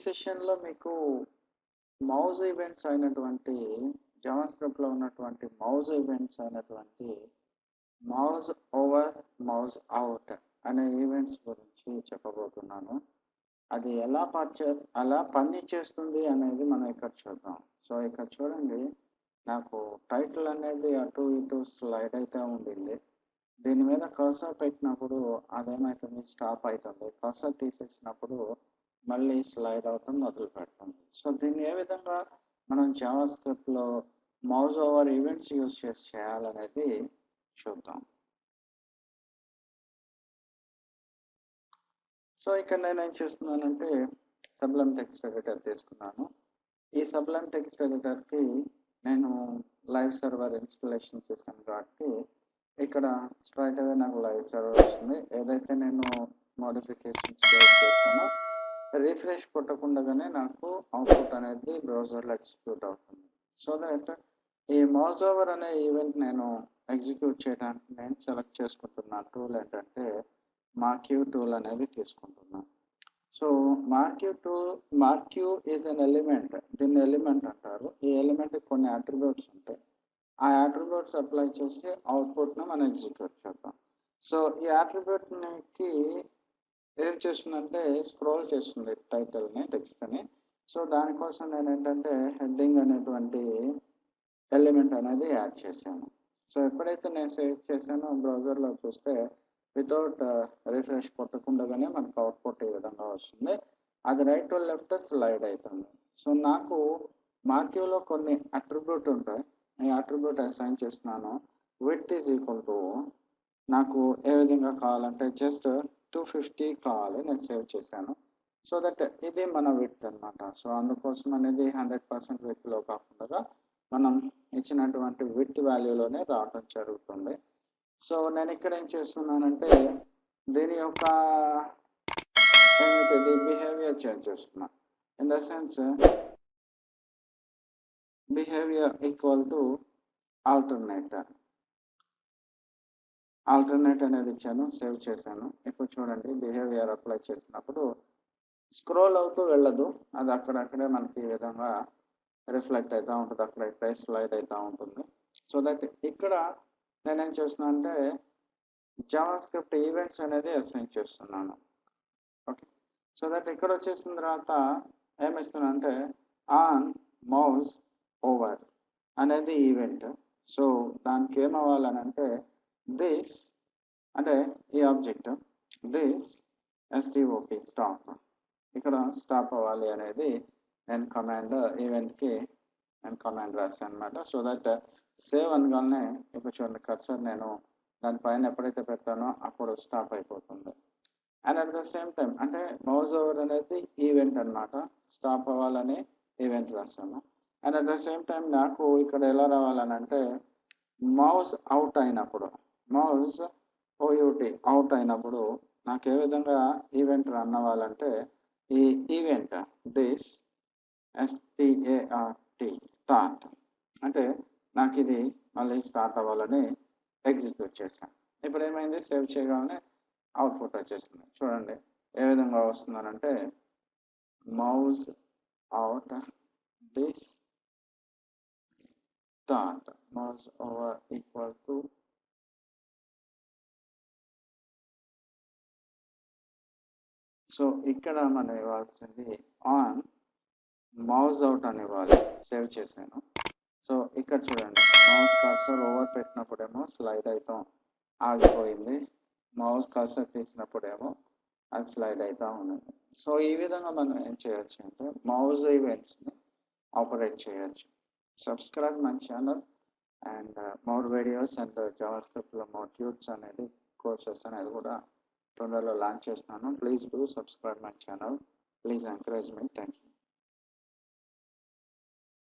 సెషన్లో మీకు మౌజ్ ఈవెంట్స్ అయినటువంటి జావాస్క్రిప్ట్లో ఉన్నటువంటి మౌజ్ ఈవెంట్స్ అయినటువంటి మౌజ్ ఓవర్ మౌజ్ అవుట్ అనే ఈవెంట్స్ గురించి చెప్పబోతున్నాను. అది ఎలా పని చేస్తుంది అనేది మనం ఇక్కడ చూద్దాం. సో ఇక్కడ చూడండి, నాకు టైటిల్ అనేది అటు ఇటు స్లైడ్ అయితే ఉండింది. దీని మీద కర్సర్ పెట్టినప్పుడు అదేమవుతుంది, స్టాప్ అవుతుంది. కర్సర్ తీసేసినప్పుడు మళ్ళీ స్లైడ్ అవుతుంది, మొదలు పెడుతుంది. సో దీన్ని ఏ విధంగా మనం జావాస్క్రిప్ట్లో మౌజ్ ఓవర్ ఈవెంట్స్ యూజ్ చేసి చేయాలనేది చూద్దాం. సో ఇక్కడ నేను ఏం చేస్తున్నానంటే సబ్లైమ్ టెక్స్ట్ ఎడిటర్ తీసుకున్నాను. ఈ సబ్లైమ్ టెక్స్ట్ ఎడిటర్కి నేను లైవ్ సర్వర్ ఇన్స్టాలేషన్ చేశాను కాబట్టి ఇక్కడ స్ట్రైట్ అవే నాకు లైవ్ సర్వర్ వస్తుంది. ఏదైతే నేను మోడిఫికేషన్స్ చేస్తానో రిఫ్రెష్ కొట్టకుండానే నాకు అవుట్పుట్ అనేది బ్రౌజర్లో ఎగ్జిక్యూట్ అవుతుంది. సో దట్ ఈ మౌజ్ ఓవర్ అనే ఈవెంట్ నేను ఎగ్జిక్యూట్ చేయడానికి నేను సెలెక్ట్ చేసుకుంటున్న టూల్ ఏంటంటే మార్క్యూ టూల్ అనేది తీసుకుంటున్నాను. So marquee is an element. దీన్ని ఎలిమెంట్ అంటారు. ఈ ఎలిమెంట్కి కొన్ని అట్రిబ్యూట్స్ ఉంటాయి. ఆ అట్రిబ్యూట్స్ అప్లై చేసి అవుట్పుట్ను మనం ఎగ్జిక్యూట్ చేద్దాం. సో ఈ అట్రిబ్యూట్కి ఏం చేస్తుందంటే స్క్రోల్ చేస్తుంది టైటిల్ని, టెక్స్ట్ని. సో దానికోసం నేను ఏంటంటే హెడ్డింగ్ అనేటువంటి ఎలిమెంట్ అనేది యాడ్ చేశాను. సో ఎప్పుడైతే నేను సేవ్ చేశానో బ్రౌజర్లో చూస్తే వితౌట్ రిఫ్రెష్ కొట్టకుండానే మనకు అవుట్పుట్ ఈ విధంగా వస్తుంది. అది రైట్ టు లెఫ్ట్ స్లైడ్ అవుతుంది. సో నాకు మార్క్యూలో కొన్ని అట్రిబ్యూట్ ఉంటాయి. ఈ అట్రిబ్యూట్ అసైన్ చేస్తున్నాను. విడ్త్ ఈజ్ ఈక్వల్ టు నాకు ఏ విధంగా కావాలంటే జస్ట్ 250 కావాలి. నేను సేవ్ చేశాను. సో దట్ ఇది మన విడ్త్ అనమాట. సో అందుకోసం అనేది 100% విడ్త్లో కాకుండా మనం ఇచ్చినటువంటి విడ్త్ వాల్యూలోనే రావడం జరుగుతుంది. సో నేను ఇక్కడ ఏం చేస్తున్నానంటే దీని యొక్క ఏమిటిది బిహేవియర్ చేంజ్ చేస్తున్నా. In the sense behaviour equal to alternate అనేది ఇచ్చాను, సేవ్ చేశాను. ఇప్పుడు చూడండి, బిహేవియర్ అప్లై చేసినప్పుడు స్క్రోల్ అవుతూ వెళ్ళదు, అది అక్కడక్కడే మనకి ఈ విధంగా రిఫ్లెక్ట్ అవుతూ ఉంటుంది, అక్కడక్కడే స్లైడ్ అవుతూ ఉంటుంది. సో దట్ ఇక్కడ నేనేం చేస్తున్నా అంటే జావాస్క్రిప్ట్ ఈవెంట్స్ అనేది అసైన్ చేస్తున్నాను. ఓకే, సో దట్ ఇక్కడ వచ్చేసిన తర్వాత ఏమిస్తున్నా అంటే ఆన్ మౌజ్ ఓవర్ అనేది ఈవెంట్. సో దానికి ఏమవ్వాలనంటే దిస్ అంటే ఈ ఆబ్జెక్ట్ దిస్ STOP స్టాప్, ఇక్కడ స్టాప్ అవ్వాలి అనేది నేను కమాండ్ ఈవెంట్కి నేను కమాండ్ రాశాను అనమాట. సో దట్ సేవ్ అనగానే ఇప్పుడు చూడండి కర్సర్ నేను దానిపైన ఎప్పుడైతే పెట్టానో అప్పుడు స్టాప్ అయిపోతుంది. And at the same time అంటే మౌజ్ ఓవర్ అనేది ఈవెంట్ అనమాట, స్టాప్ అవ్వాలని ఈవెంట్ రాశాను. And at the same time నాకు ఇక్కడ ఎలా రావాలని అంటే మౌజ్ అవుట్ అయినప్పుడు, మౌజ్ OUT అవుట్ అయినప్పుడు నాకు ఏ విధంగా ఈవెంట్ రన్ అవ్వాలంటే ఈ ఈవెంట్ దిస్ START స్టార్ట్ అంటే నాకు ఇది మళ్ళీ స్టార్ట్ అవ్వాలని ఎగ్జిక్యూట్ చేశాను. ఇప్పుడు ఏమైంది, సేవ్ చేయగానే అవుట్పుట్ వచ్చేస్తుంది. చూడండి ఏ విధంగా వస్తుందనంటే mouse out this start mouse over equal to so ఇక్కడ మనం ఇవ్వాల్సింది ఆన్ మౌజ్ అవుట్ అని ఇవ్వాలి. సేవ్ చేశాను. సో ఇక్కడ చూడండి మౌజ్ కర్సర్ ఓవర్ పెట్టినప్పుడేమో స్లైడ్ అవుతాం ఆగిపోయింది, మౌజ్ కర్సర్ తీసినప్పుడేమో అది స్లైడ్ అవుతూ ఉన్నది. సో ఈ విధంగా మనం ఏం చేయొచ్చు అంటే మౌజ్ ఈవెంట్స్ని ఆపరేట్ చేయొచ్చు. Subscribe my channel and more videos and జావాస్క్రిప్ట్లో మోర్ ట్యూట్స్ అనేది కోర్సెస్ అనేది కూడా తొందరలో లాంచ్ చేస్తున్నాను. Please do subscribe my channel. Please encourage me. Thank you.